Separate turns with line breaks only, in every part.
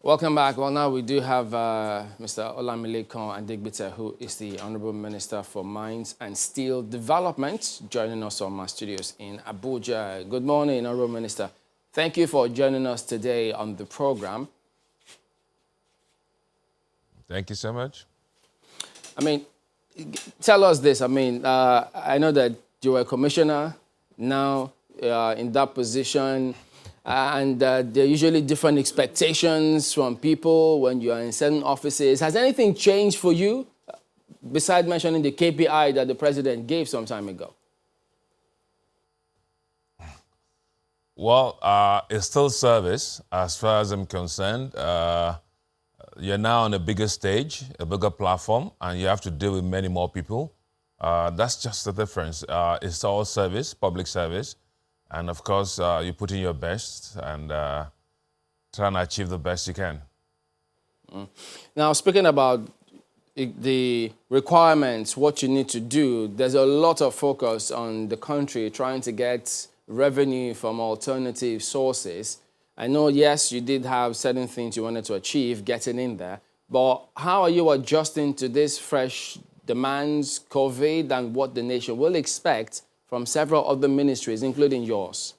Welcome back. Well, now we do have Mr. Olamilekan Adegbite, who is the Honorable Minister for Mines and Steel Development, joining us on my studios in Abuja. Good morning, Honorable Minister. Thank you for joining us today on the program.
Thank you so much.
I mean, tell us this. I mean, I know that you were a commissioner, now in that position. And there are usually different expectations from people when you are in certain offices. Has anything changed for you, besides mentioning the KPI that the president gave some time ago?
Well, it's still service, as far as I'm concerned. You're now on a bigger stage, a bigger platform, and you have to deal with many more people. That's just the difference. It's all service, public service. And of course, you put in your best and try and achieve the best you can.
Now, speaking about the requirements, what you need to do, there's a lot of focus on the country trying to get revenue from alternative sources. I know, yes, you did have certain things you wanted to achieve getting in there, but how are you adjusting to this fresh demands, COVID, and what the nation will expect from several other ministries, including yours?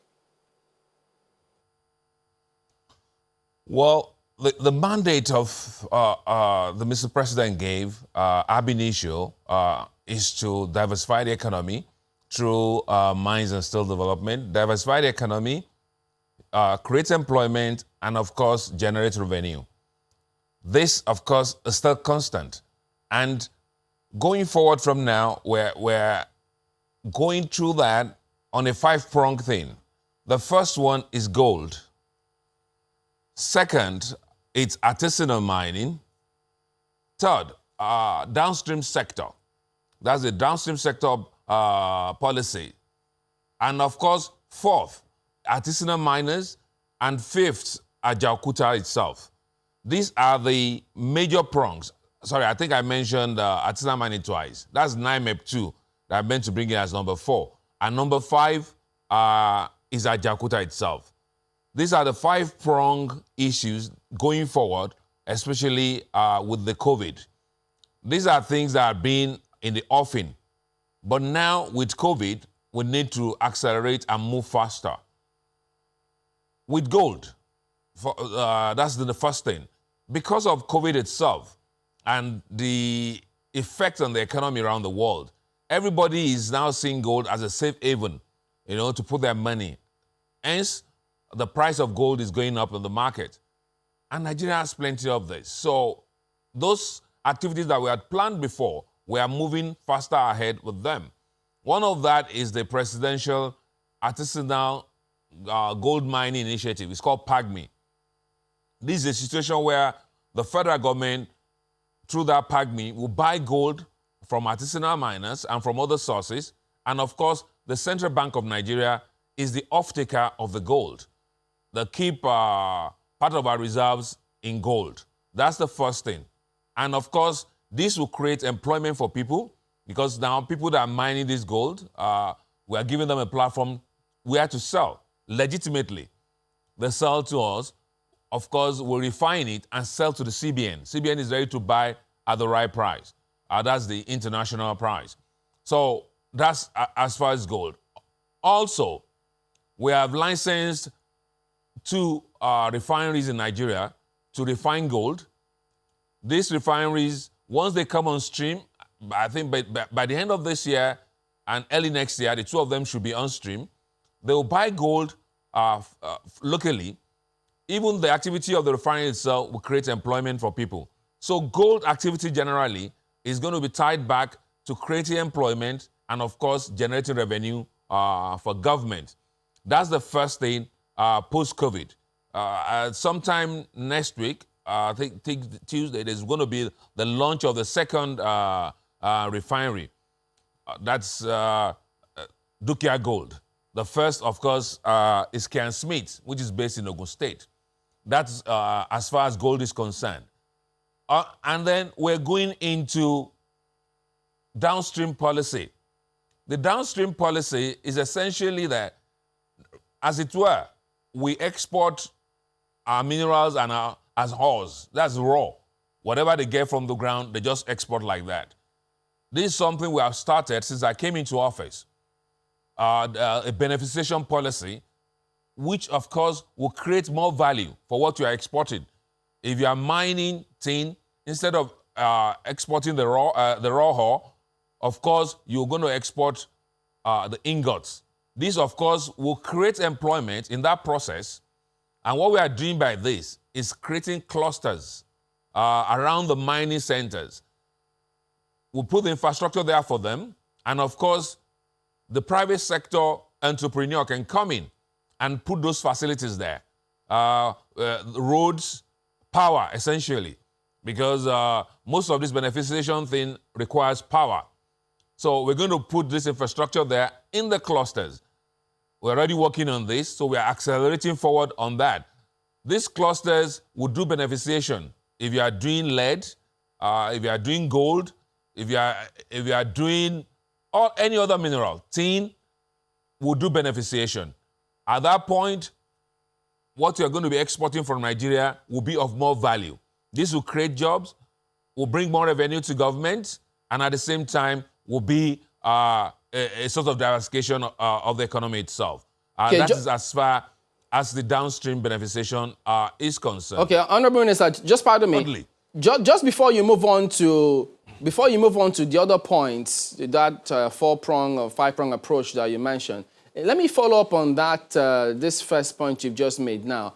Well, the mandate of the Mr. President gave, ab initio, is to diversify the economy through mines and steel development, diversify the economy, create employment, and of course, generate revenue. This, of course, is still constant. And going forward from now, we're going through that on a five-pronged thing. The first one is gold. Second, it's artisanal mining. Third, downstream sector. That's the downstream sector policy. And of course, fourth, artisanal miners. And fifth, Ajaokuta itself. These are the major prongs. Sorry, I think I mentioned artisanal mining twice. That's NIMEP 2. That I meant to bring it as number 4. And number 5 is Ajaokuta itself. These are the 5-prong issues going forward, especially with the COVID. These are things that have been in the offing. But now with COVID, we need to accelerate and move faster. With gold, that's the first thing. Because of COVID itself and the effect on the economy around the world, everybody is now seeing gold as a safe haven, to put their money. Hence, the price of gold is going up in the market. And Nigeria has plenty of this. So those activities that we had planned before, we are moving faster ahead with them. One of that is the Presidential Artisanal Gold Mining Initiative. It's called PAGMI. This is a situation where the federal government, through that PAGMI, will buy gold from artisanal miners and from other sources. And of course, the Central Bank of Nigeria is the off-taker of the gold. They keep part of our reserves in gold. That's the first thing. And of course, this will create employment for people because now people that are mining this gold, we are giving them a platform where to sell legitimately. They sell to us. Of course, we'll refine it and sell to the CBN. CBN is ready to buy at the right price. That's the international price. So that's as far as gold. Also, we have licensed 2 refineries in Nigeria to refine gold. These refineries, once they come on stream, I think by the end of this year and early next year, the 2 of them should be on stream. They will buy gold locally. Even the activity of the refinery itself will create employment for people. So gold activity generally is going to be tied back to creating employment and, of course, generating revenue for government. That's the first thing post-COVID. Sometime next week, I think Tuesday, there's going to be the launch of the second refinery. That's Dukia Gold. The first, of course, is Kian Smith, which is based in Ogun State. That's as far as gold is concerned. And then we're going into downstream policy. The downstream policy is essentially that, as it were, we export our minerals and our as ores. That's raw. Whatever they get from the ground, they just export like that. This is something we have started since I came into office. A beneficiation policy, which of course will create more value for what you are exporting. If you are mining tin, instead of exporting the raw ore, of course, you're going to export the ingots. This, of course, will create employment in that process. And what we are doing by this is creating clusters around the mining centers. We'll put the infrastructure there for them. And of course, the private sector entrepreneur can come in and put those facilities there. Roads, power, essentially, because most of this beneficiation thing requires power. So we're going to put this infrastructure there in the clusters. We're already working on this, so we are accelerating forward on that. These clusters will do beneficiation. If you are doing lead, if you are doing gold, if you are doing any other mineral, tin will do beneficiation. At that point, what you're going to be exporting from Nigeria will be of more value. This will create jobs, will bring more revenue to government, and at the same time will be a sort of diversification of the economy itself. That is as far as the downstream beneficiation is concerned.
Okay, Honorable Minister, just pardon me. Just before you move on to the other points, that four-prong or five-prong approach that you mentioned, let me follow up on that. This first point you've just made now.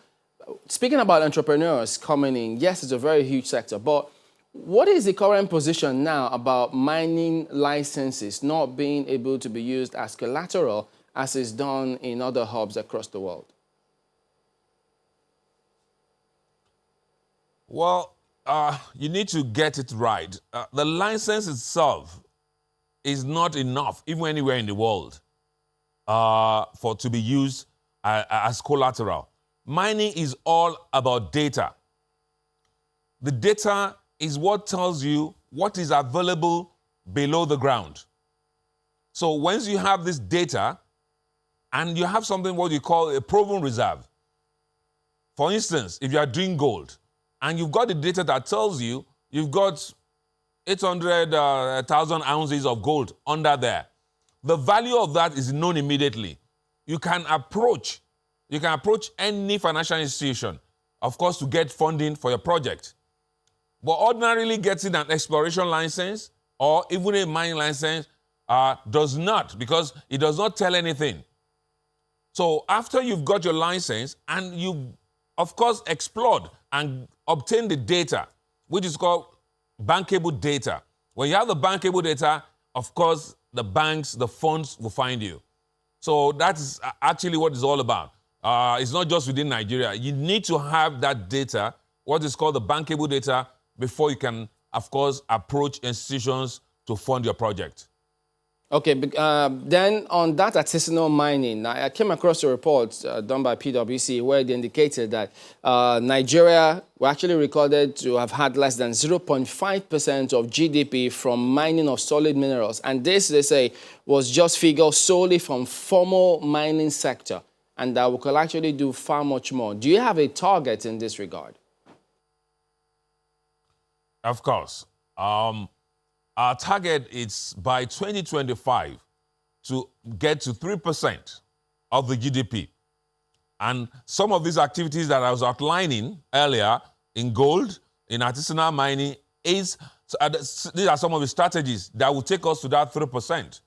Speaking about entrepreneurs coming in, yes, it's a very huge sector, but what is the current position now about mining licenses not being able to be used as collateral as is done in other hubs across the world?
Well, you need to get it right. The license itself is not enough, even anywhere in the world, to be used as collateral. Mining is all about data. The data is what tells you what is available below the ground. So once you have this data, and you have something what you call a proven reserve. For instance, if you are doing gold, and you've got the data that tells you you've got 800,000 ounces of gold under there, the value of that is known immediately. You can approach any financial institution, of course, to get funding for your project. But ordinarily getting an exploration license or even a mining license does not, because it does not tell anything. So after you've got your license and you, of course, explored and obtain the data, which is called bankable data. When you have the bankable data, of course, the banks, the funds will find you. So that's actually what it's all about. It's not just within Nigeria. You need to have that data, what is called the bankable data, before you can, of course, approach institutions to fund your project.
Okay, then on that artisanal mining, I came across a report done by PwC where they indicated that Nigeria were actually recorded to have had less than 0.5% of GDP from mining of solid minerals. And this, they say, was just figures solely from formal mining sector, and that we could actually do far much more. Do you have a target in this regard?
Of course. Our target is by 2025 to get to 3% of the GDP. And some of these activities that I was outlining earlier in gold, in artisanal mining, these are some of the strategies that will take us to that 3%.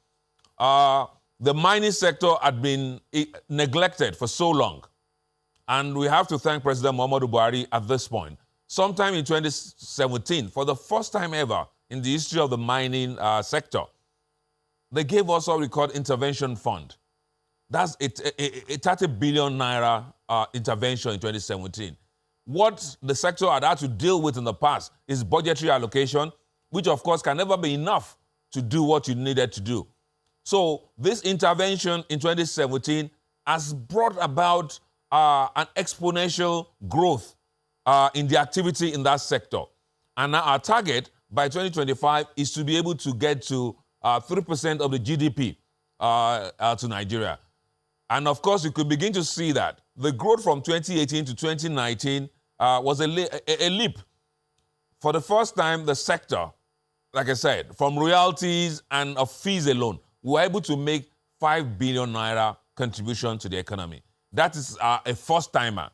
The mining sector had been neglected for so long. And we have to thank President Muhammadu Buhari at this point. Sometime in 2017, for the first time ever in the history of the mining sector, they gave us what we call intervention fund. That's a 30 billion naira intervention in 2017. What the sector had to deal with in the past is budgetary allocation, which of course can never be enough to do what you needed to do. So this intervention in 2017 has brought about an exponential growth in the activity in that sector. And now our target by 2025 is to be able to get to 3% of the GDP to Nigeria. And of course, you could begin to see that the growth from 2018 to 2019 was a leap. For the first time, the sector, like I said, from royalties and of fees alone, we were able to make 5 billion naira contribution to the economy. That is a first-timer.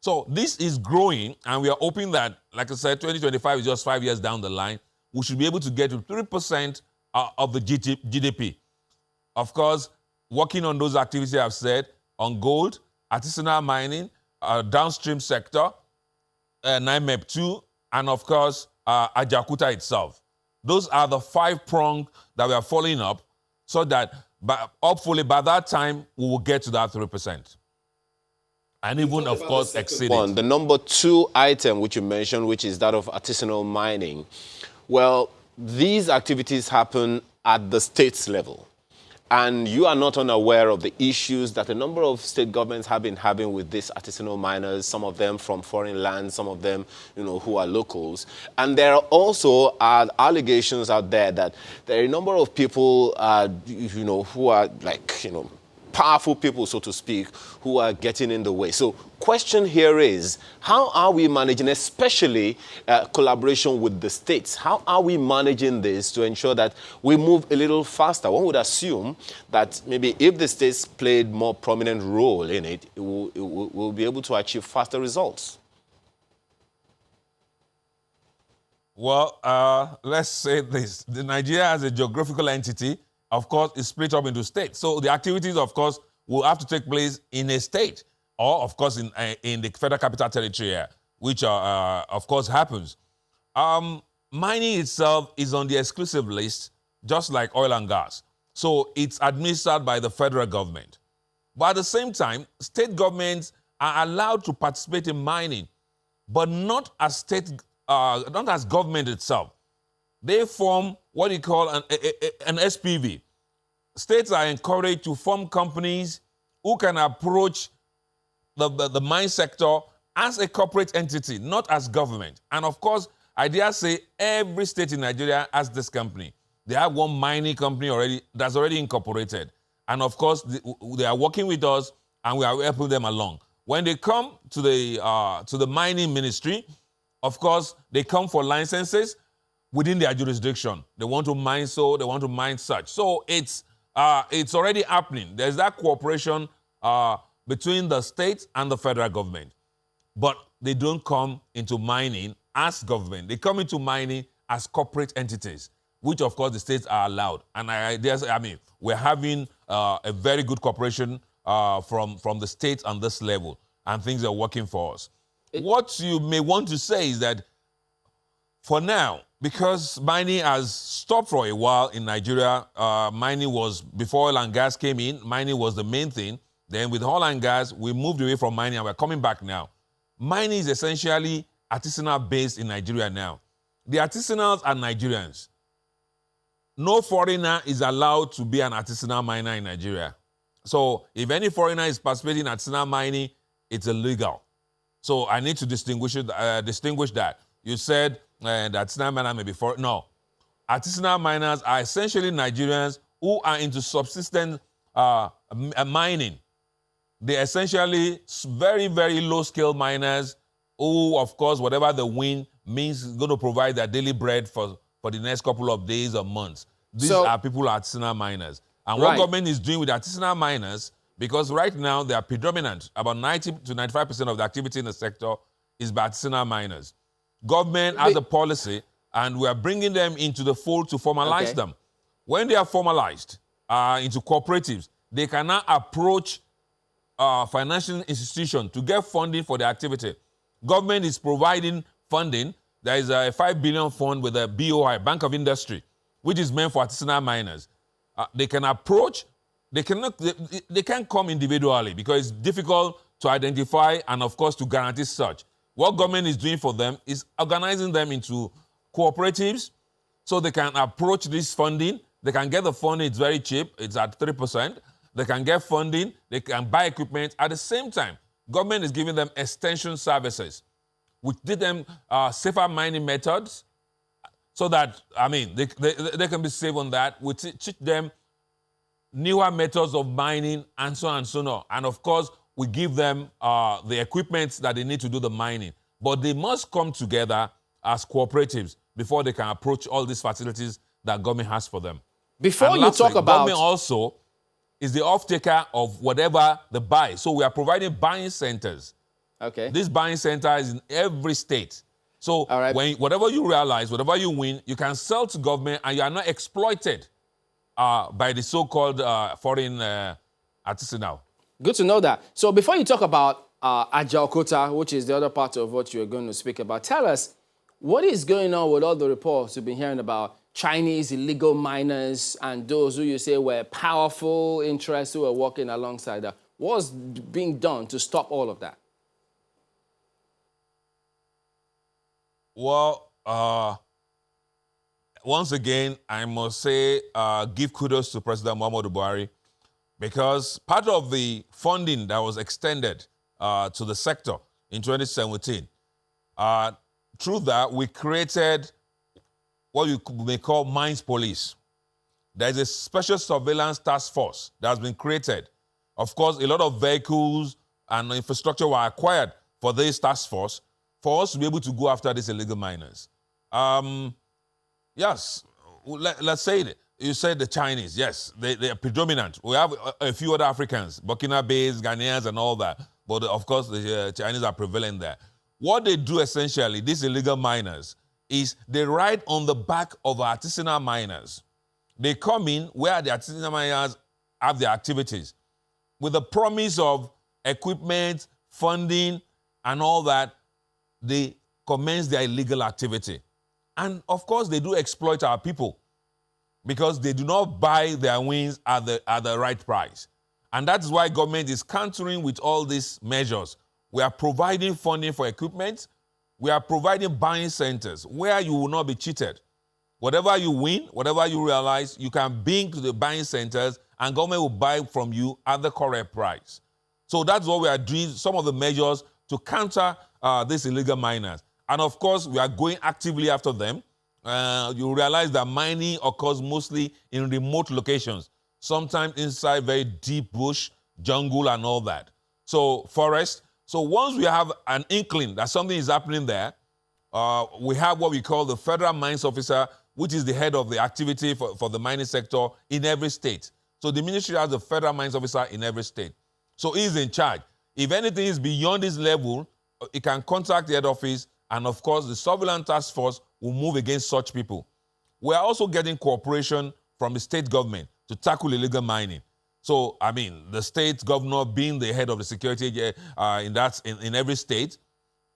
So this is growing, and we are hoping that, like I said, 2025 is just 5 years down the line. We should be able to get to 3% of the GDP. Of course, working on those activities I've said, on gold, artisanal mining, downstream sector, NIMEP 2, and of course, Ajaokuta itself. Those are the 5 prongs that we are following up so that hopefully by that time, we will get to that 3%. And even, of course, exceed it.
The number 2 item which you mentioned, which is that of artisanal mining. Well, these activities happen at the state's level. And you are not unaware of the issues that a number of state governments have been having with these artisanal miners, some of them from foreign lands, some of them, who are locals. And there are also allegations out there that there are a number of people, who are powerful people, so to speak, who are getting in the way. So question here is, how are we managing, especially collaboration with the states? How are we managing this to ensure that we move a little faster? One would assume that maybe if the states played more prominent role in it, we'll be able to achieve faster results.
Well, let's say this. Nigeria as a geographical entity, of course, is split up into states. So the activities, of course, will have to take place in a state or, of course, in the Federal Capital Territory here, which, of course, happens. Mining itself is on the exclusive list, just like oil and gas. So it's administered by the federal government. But at the same time, state governments are allowed to participate in mining, but not as not as government itself. They form what you call an SPV. States are encouraged to form companies who can approach the mine sector as a corporate entity, not as government. And of course, I dare say every state in Nigeria has this company. They have one mining company already that's already incorporated. And of course, they are working with us and we are helping them along. When they come to the mining ministry, of course, they come for licenses within their jurisdiction. They want to mine so, they want to mine such. So it's already happening. There's that cooperation between the states and the federal government. But they don't come into mining as government. They come into mining as corporate entities, which of course the states are allowed. And we're having a very good cooperation from the states on this level, and things are working for us. What you may want to say is that for now, because mining has stopped for a while in Nigeria, mining was, before oil and gas came in, mining was the main thing. Then with oil and gas, we moved away from mining and we're coming back now. Mining is essentially artisanal based in Nigeria now. The artisanals are Nigerians. No foreigner is allowed to be an artisanal miner in Nigeria. So if any foreigner is participating in artisanal mining, it's illegal. So I need to distinguish that. You said that artisanal miner may be foreign. No. Artisanal miners are essentially Nigerians who are into subsistence mining. They're essentially very, very low-scale miners who, of course, whatever the win means is going to provide their daily bread for the next couple of days or months. These are people artisanal miners. And what government is doing with artisanal miners, because right now they are predominant, about 90 to 95% of the activity in the sector is by artisanal miners. Government has a policy, and we are bringing them into the fold to formalize them. When they are formalized into cooperatives, they can now approach financial institution to get funding for their activity. Government is providing funding. There is a 5 billion fund with a BOI, Bank of Industry, which is meant for artisanal miners. They can approach, they can't come individually because it's difficult to identify and, of course, to guarantee such. What government is doing for them is organizing them into cooperatives so they can approach this funding. They can get the funding, it's very cheap, it's at 3%. They can get funding, they can buy equipment. At the same time, government is giving them extension services, which did them safer mining methods so that, they can be safe on that. We teach them newer methods of mining and so on and so on. And of course, we give them the equipment that they need to do the mining. But they must come together as cooperatives before they can approach all these facilities that government has for them.
Before
and
you
lastly,
talk about...
government also is the off-taker of whatever they buy. So we are providing buying centers.
Okay.
This buying center is in every state. So when whatever you realize, whatever you win, you can sell to government and you are not exploited by the so-called foreign artisanal.
Good to know that. So before you talk about Ajaokuta, which is the other part of what you're going to speak about, tell us, what is going on with all the reports you've been hearing about Chinese illegal miners and those who you say were powerful interests who are working alongside that? What's being done to stop all of that?
Well, once again, I must say, give kudos to President Muhammadu Buhari, because part of the funding that was extended to the sector in 2017, through that, we created what you may call mines police. There is a special surveillance task force that has been created. Of course, a lot of vehicles and infrastructure were acquired for this task force for us to be able to go after these illegal miners. Yes, let's say it. You said the Chinese, yes, they are predominant. We have a few other Africans, Burkina Faso, Ghanaians, and all that. But of course, the Chinese are prevalent there. What they do essentially, these illegal miners, is they ride on the back of artisanal miners. They come in where the artisanal miners have their activities with the promise of equipment, funding, and all that. They commence their illegal activity. And of course, they do exploit our people because they do not buy their wins at the right price. And that's why government is countering with all these measures. We are providing funding for equipment. We are providing buying centers where you will not be cheated. Whatever you win, whatever you realize, you can bring to the buying centers and government will buy from you at the correct price. So that's what we are doing, some of the measures to counter these illegal miners. And of course, we are going actively after them. You realize that mining occurs mostly in remote locations, sometimes inside very deep bush, jungle, and all that. So forest. So once we have an inkling that something is happening there, we have what we call the Federal Mines Officer, which is the head of the activity for the mining sector in every state. So the ministry has the Federal Mines Officer in every state. So he's in charge. If anything is beyond this level, he can contact the head office, and of course, the surveillance task force will move against such people. We are also getting cooperation from the state government to tackle illegal mining. So, I mean, the state governor being the head of the security in every state,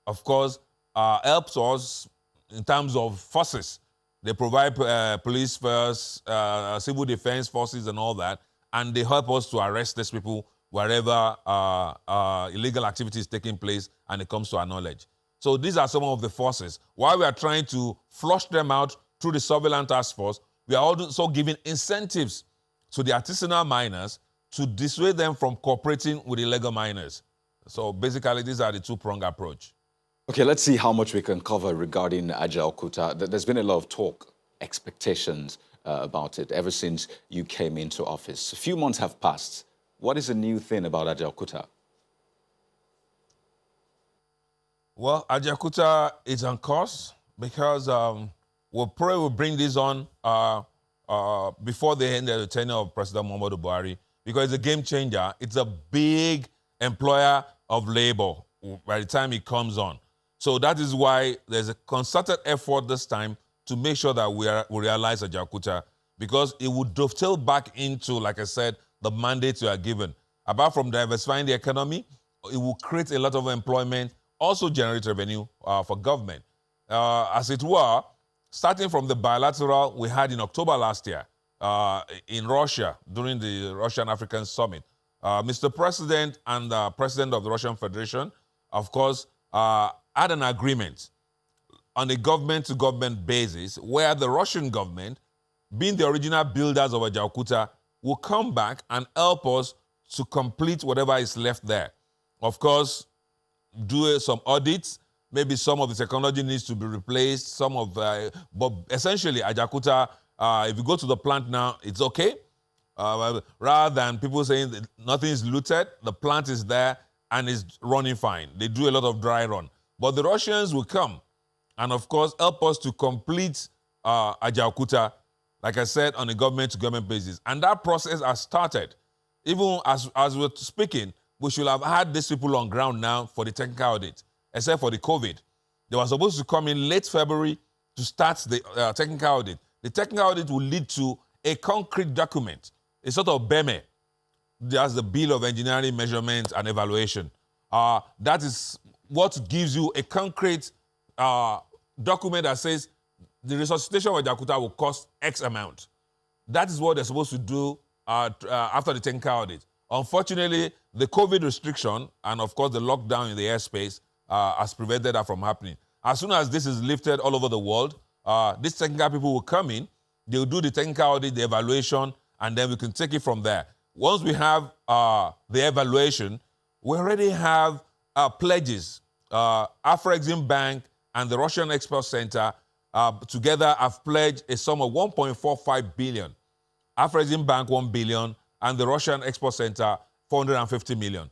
of course, helps us in terms of forces. They provide police force, civil defense forces and all that, and they help us to arrest these people wherever illegal activity is taking place and it comes to our knowledge. So these are some of the forces. While we are trying to flush them out through the surveillance task force, we are also giving incentives to the artisanal miners to dissuade them from cooperating with illegal miners. So basically, these are the two-pronged approach.
Okay, let's see how much we can cover regarding Ajaokuta. There's been a lot of talk, expectations about it ever since you came into office. A few months have passed. What is the new thing about Ajaokuta?
Well, Ajaokuta is on course because we'll probably bring this on before the end of the tenure of President Muhammadu Buhari, because it's a game changer. It's a big employer of labor by the time it comes on. So that is why there's a concerted effort this time to make sure that we realize Ajaokuta, because it would dovetail back into, like I said, the mandate you are given. Apart from diversifying the economy, it will create a lot of employment, also generate revenue for government. As it were, starting from the bilateral we had in October last year in Russia during the Russian-African Summit, Mr. President and the President of the Russian Federation, of course, had an agreement on a government-to-government basis where the Russian government, being the original builders of Ajaokuta, will come back and help us to complete whatever is left there. Of course, do some audits. Maybe some of the technology needs to be replaced. But essentially, Ajaokuta, if you go to the plant now, it's okay. Rather than people saying that nothing is looted, the plant is there and is running fine. They do a lot of dry run. But the Russians will come and, of course, help us to complete Ajaokuta, like I said, on a government-to-government basis. And that process has started. Even as we're speaking, we should have had these people on ground now for the technical audit, except for the COVID. They were supposed to come in late February to start the technical audit. The technical audit will lead to a concrete document, a sort of BEME. That's the Bill of Engineering, Measurement, and Evaluation. That is what gives you a concrete document that says the resuscitation of Ajaokuta will cost X amount. That is what they're supposed to do after the technical audit. Unfortunately, the COVID restriction and, of course, the lockdown in the airspace has prevented that from happening. As soon as this is lifted all over the world, these technical people will come in, they'll do the technical audit, the evaluation, and then we can take it from there. Once we have the evaluation, we already have pledges. Afrexim Bank and the Russian Export Center together have pledged a sum of 1.45 billion. Afrexim Bank, 1 billion, and the Russian Export Center, 450 million.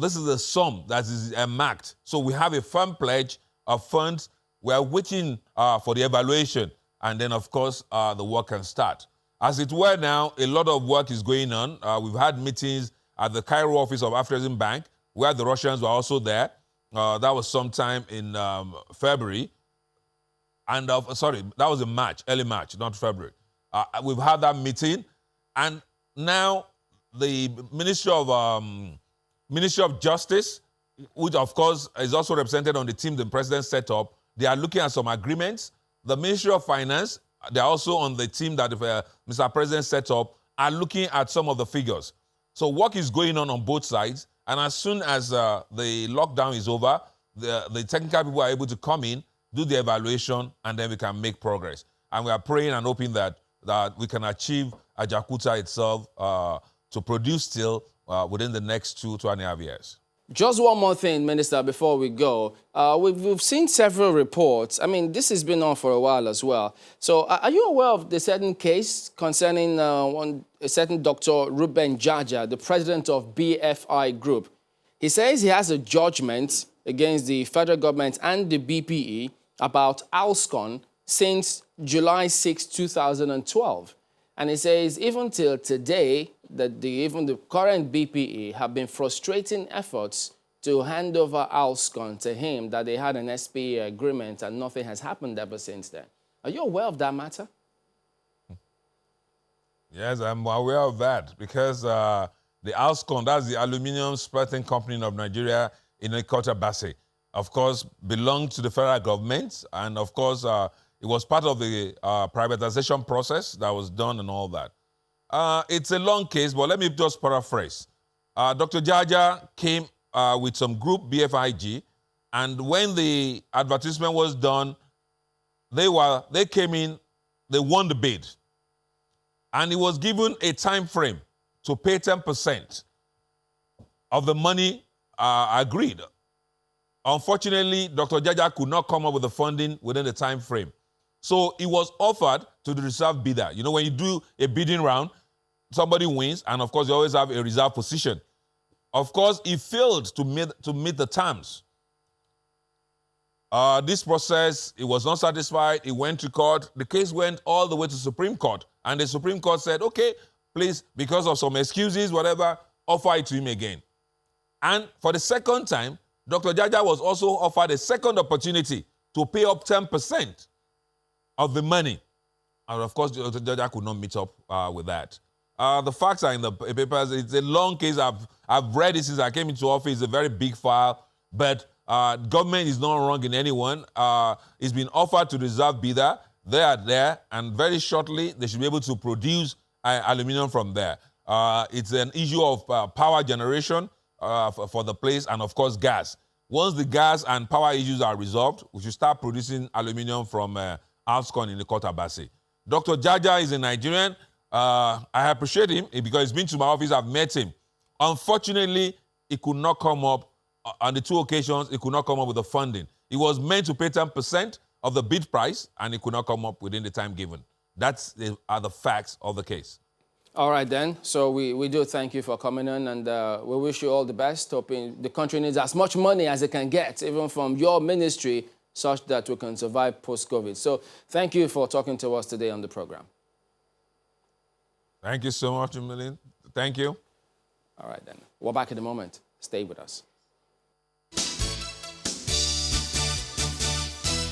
This is a sum that is marked. So we have a firm pledge of funds. We are waiting for the evaluation, and then, of course, the work can start. As it were now, a lot of work is going on. We've had meetings at the Cairo office of Afrexim Bank, where the Russians were also there. That was sometime in February. And, sorry, that was in March, early March, not February. We've had that meeting, and now the Ministry of Justice, which, of course, is also represented on the team the president set up, they are looking at some agreements. The Ministry of Finance, they're also on the team that Mr. President set up, are looking at some of the figures. So work is going on both sides, and as soon as the lockdown is over, the technical people are able to come in, do the evaluation, and then we can make progress. And we are praying and hoping that we can achieve Ajaokuta itself to produce steel within the next 2.5 years.
Just one more thing, Minister, before we go. We've seen several reports. I mean, this has been on for a while as well. So are you aware of the certain case concerning a certain Dr. Ruben Jaja, the president of BFI Group? He says he has a judgment against the federal government and the BPE about Alscon since July 6, 2012. And he says even till today, that even the current BPE have been frustrating efforts to hand over Alscon to him, that they had an SPA agreement and nothing has happened ever since then. Are you aware of that matter?
Yes, I'm aware of that because the Alscon, that's the Aluminium Smelting Company of Nigeria in Ajaokuta Steel, of course, belonged to the federal government, and of course, it was part of the privatization process that was done and all that. It's a long case, but let me just paraphrase. Dr. Jaja came with some group, BFIG, and when the advertisement was done, they came in, they won the bid. And he was given a time frame to pay 10% of the money agreed. Unfortunately, Dr. Jaja could not come up with the funding within the time frame. So it was offered to the reserve bidder. You know, when you do a bidding round, somebody wins, and of course, you always have a reserve position. Of course, he failed to meet the terms. This process, he was not satisfied. He went to court. The case went all the way to Supreme Court, and the Supreme Court said, okay, please, because of some excuses, whatever, offer it to him again. And for the second time, Dr. Jaja was also offered a second opportunity to pay up 10% of the money. And of course, Dr. Jaja could not meet up with that. The facts are in the papers. It's a long case. I've read it since I came into office. It's a very big file. But government is not wrong in anyone. It's been offered to the reserve bidder. They are there. And very shortly, they should be able to produce aluminum from there. It's an issue of power generation for the place, and of course gas. Once the gas and power issues are resolved, we should start producing aluminum from Alscon in the Ajaokuta Steel. Dr. Jaja is a Nigerian. I appreciate him because he's been to my office. I've met him. Unfortunately, he could not come up on the two occasions. He could not come up with the funding. He was meant to pay 10% of the bid price, and he could not come up within the time given. Are the facts of the case.
All right, then. So we do thank you for coming in, and we wish you all the best, hoping the country needs as much money as it can get, even from your ministry, such that we can survive post-COVID. So thank you for talking to us today on the program.
Thank you so much, Emilien. Thank you.
All right, then. We're back in a moment. Stay with us.